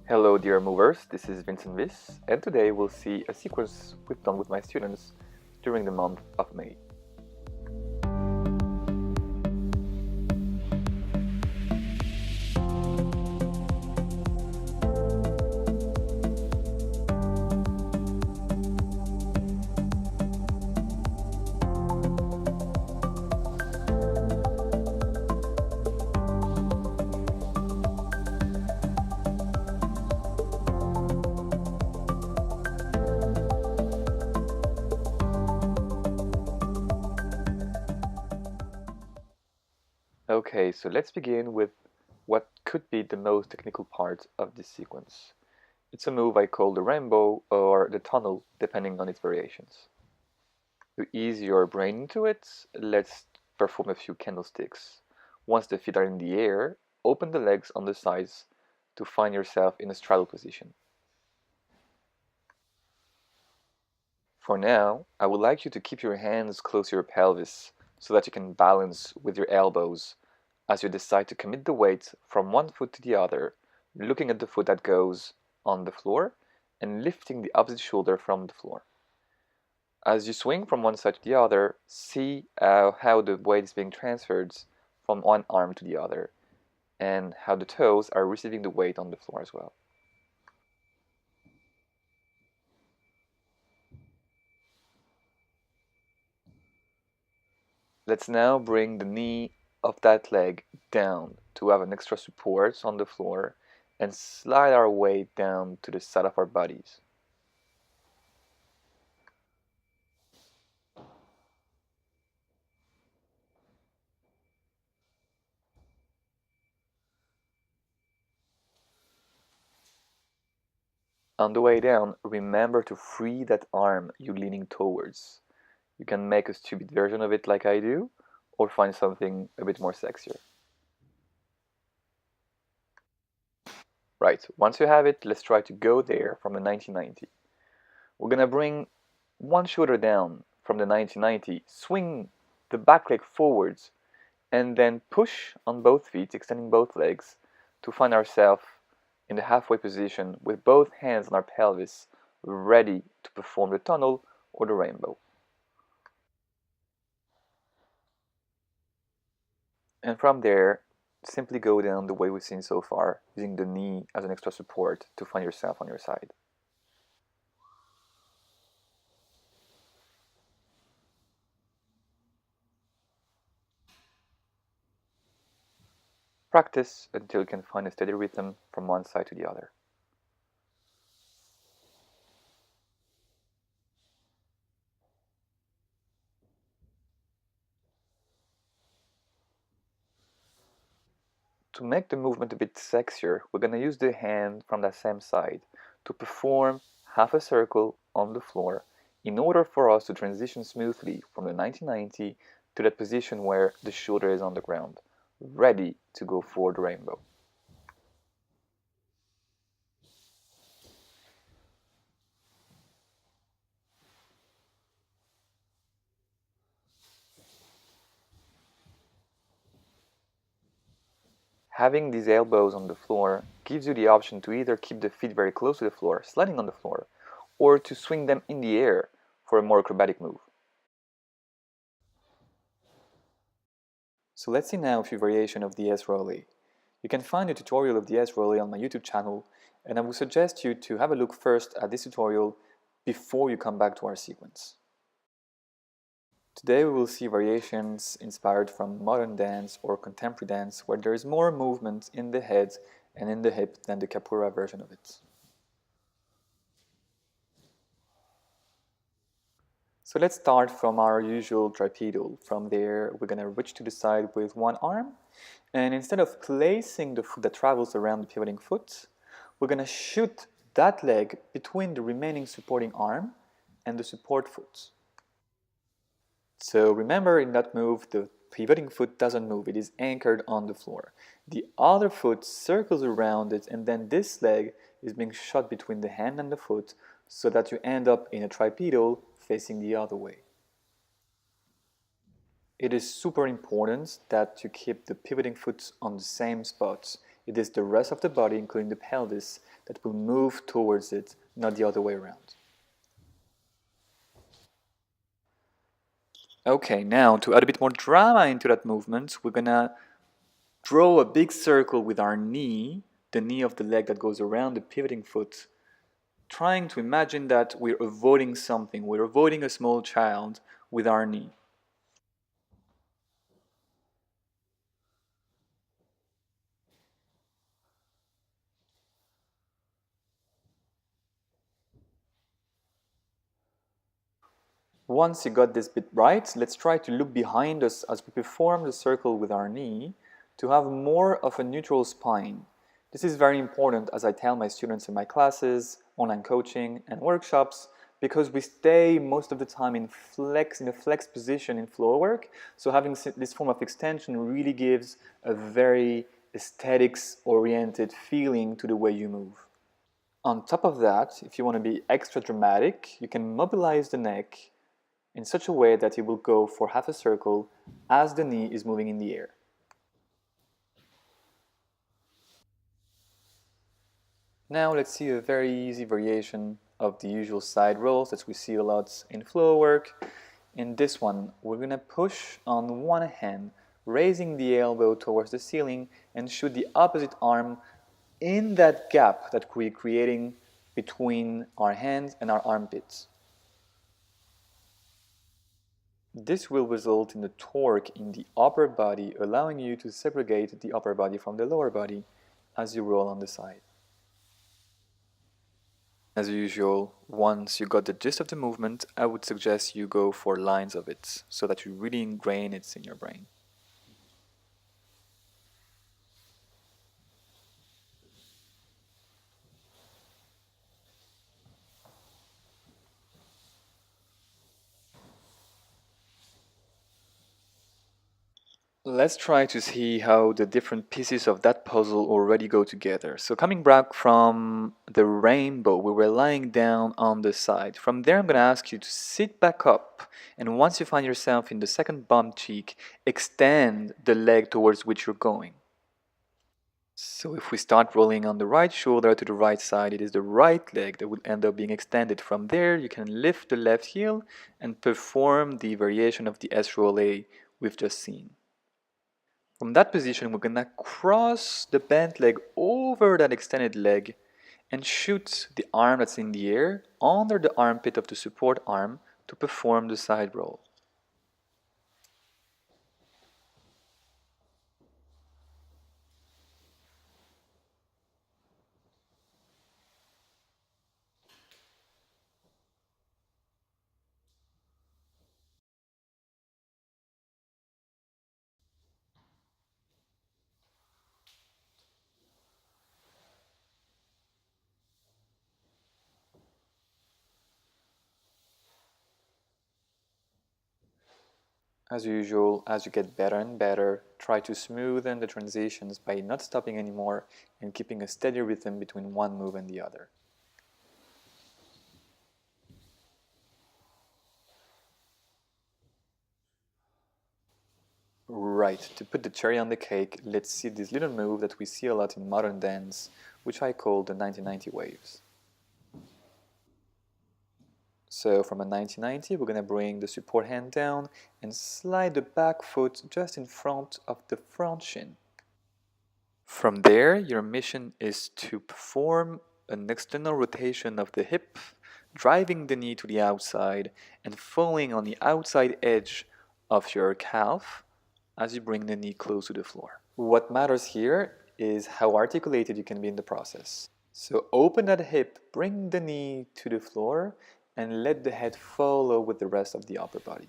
Hello dear movers, this is Vincent Viss, and today we'll see a sequence we've done with my students during the month of May. Okay, so let's begin with what could be the most technical part of this sequence. It's a move I call the rainbow or the tunnel, depending on its variations. To ease your brain into it, let's perform a few candlesticks. Once the feet are in the air, open the legs on the sides to find yourself in a straddle position. For now, I would like you to keep your hands close to your pelvis so that you can balance with your elbows as you decide to commit the weight from one foot to the other, looking at the foot that goes on the floor and lifting the opposite shoulder from the floor. As you swing from one side to the other, see how the weight is being transferred from one arm to the other and how the toes are receiving the weight on the floor as well. Let's now bring the knee of that leg down to have an extra support on the floor and slide our weight down to the side of our bodies. On the way down, remember to free that arm you're leaning towards. You can make a stupid version of it like I do, or find something a bit more sexier. Right, once you have it, let's try to go there from the 1990. We're gonna bring one shoulder down from the 1990, swing the back leg forwards, and then push on both feet, extending both legs, to find ourselves in the halfway position with both hands on our pelvis, ready to perform the tunnel or the rainbow. And from there, simply go down the way we've seen so far, using the knee as an extra support to find yourself on your side. Practice until you can find a steady rhythm from one side to the other. To make the movement a bit sexier, we're going to use the hand from that same side to perform half a circle on the floor in order for us to transition smoothly from the 1990 to that position where the shoulder is on the ground, ready to go for the rainbow. Having these elbows on the floor gives you the option to either keep the feet very close to the floor, sliding on the floor, or to swing them in the air for a more acrobatic move. So let's see now a few variations of the S-Rolly. You can find a tutorial of the S-Rolly on my YouTube channel, and I would suggest you to have a look first at this tutorial before you come back to our sequence. Today we will see variations inspired from modern dance or contemporary dance where there is more movement in the head and in the hip than the capoeira version of it. So let's start from our usual tripedal. From there, we're going to reach to the side with one arm. And instead of placing the foot that travels around the pivoting foot, we're going to shoot that leg between the remaining supporting arm and the support foot. So remember, in that move, the pivoting foot doesn't move. It is anchored on the floor. The other foot circles around it, and then this leg is being shot between the hand and the foot so that you end up in a tripedal facing the other way. It is super important that you keep the pivoting foot on the same spot. It is the rest of the body, including the pelvis, that will move towards it, not the other way around. Okay, now to add a bit more drama into that movement, we're gonna draw a big circle with our knee, the knee of the leg that goes around the pivoting foot, trying to imagine that we're avoiding something. We're avoiding a small child with our knee. Once you got this bit right, let's try to look behind us as we perform the circle with our knee to have more of a neutral spine. This is very important, as I tell my students in my classes, online coaching, and workshops, because we stay most of the time in a flex position in floor work. So having this form of extension really gives a very aesthetics-oriented feeling to the way you move. On top of that, if you want to be extra dramatic, you can mobilize the neck in such a way that it will go for half a circle as the knee is moving in the air. Now let's see a very easy variation of the usual side rolls that we see a lot in floor work. In this one, we're going to push on one hand, raising the elbow towards the ceiling, and shoot the opposite arm in that gap that we're creating between our hands and our armpits. This will result in a torque in the upper body, allowing you to segregate the upper body from the lower body as you roll on the side. As usual, once you got the gist of the movement, I would suggest you go for lines of it, so that you really ingrain it in your brain. Let's try to see how the different pieces of that puzzle already go together. So coming back from the rainbow, we were lying down on the side. From there, I'm going to ask you to sit back up. And once you find yourself in the second bum cheek, extend the leg towards which you're going. So if we start rolling on the right shoulder to the right side, it is the right leg that will end up being extended. From there, you can lift the left heel and perform the variation of the S roll A we've just seen. From that position, we're gonna cross the bent leg over that extended leg and shoot the arm that's in the air under the armpit of the support arm to perform the side roll. As usual, as you get better and better, try to smoothen the transitions by not stopping anymore and keeping a steady rhythm between one move and the other. Right, to put the cherry on the cake, let's see this little move that we see a lot in modern dance, which I call the 1990 waves. So from a 1990, we're going to bring the support hand down and slide the back foot just in front of the front shin. From there, your mission is to perform an external rotation of the hip, driving the knee to the outside and falling on the outside edge of your calf as you bring the knee close to the floor. What matters here is how articulated you can be in the process. So open that hip, bring the knee to the floor, and let the head follow with the rest of the upper body.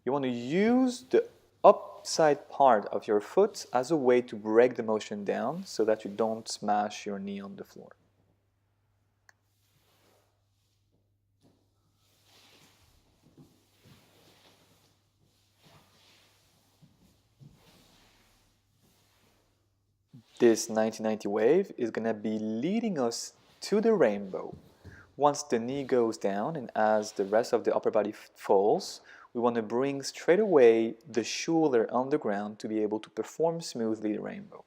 You want to use the upside part of your foot as a way to break the motion down so that you don't smash your knee on the floor. This 1990 wave is going to be leading us to the rainbow. Once the knee goes down and as the rest of the upper body falls, we want to bring straight away the shoulder on the ground to be able to perform smoothly the rainbow.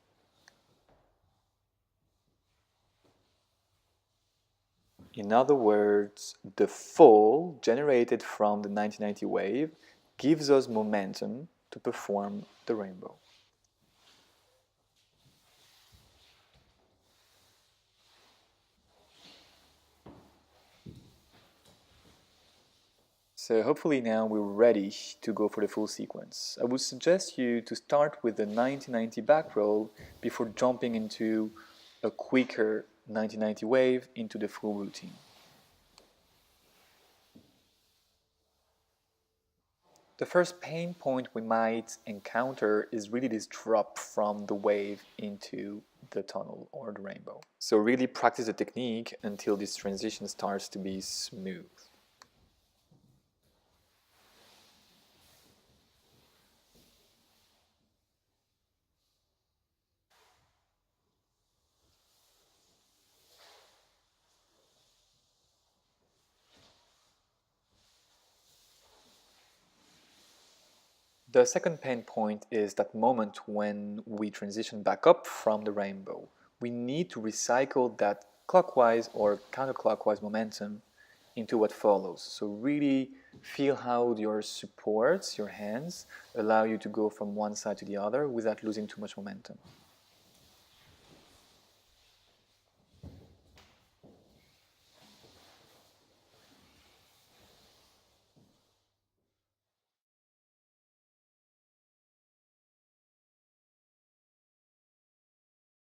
In other words, the fall generated from the 1990 wave gives us momentum to perform the rainbow. So hopefully now we're ready to go for the full sequence. I would suggest you to start with the 1990 back roll before jumping into a quicker 1990 wave into the full routine. The first pain point we might encounter is really this drop from the wave into the tunnel or the rainbow. So really practice the technique until this transition starts to be smooth. The second pain point is that moment when we transition back up from the rainbow. We need to recycle that clockwise or counterclockwise momentum into what follows. So really feel how your supports, your hands, allow you to go from one side to the other without losing too much momentum.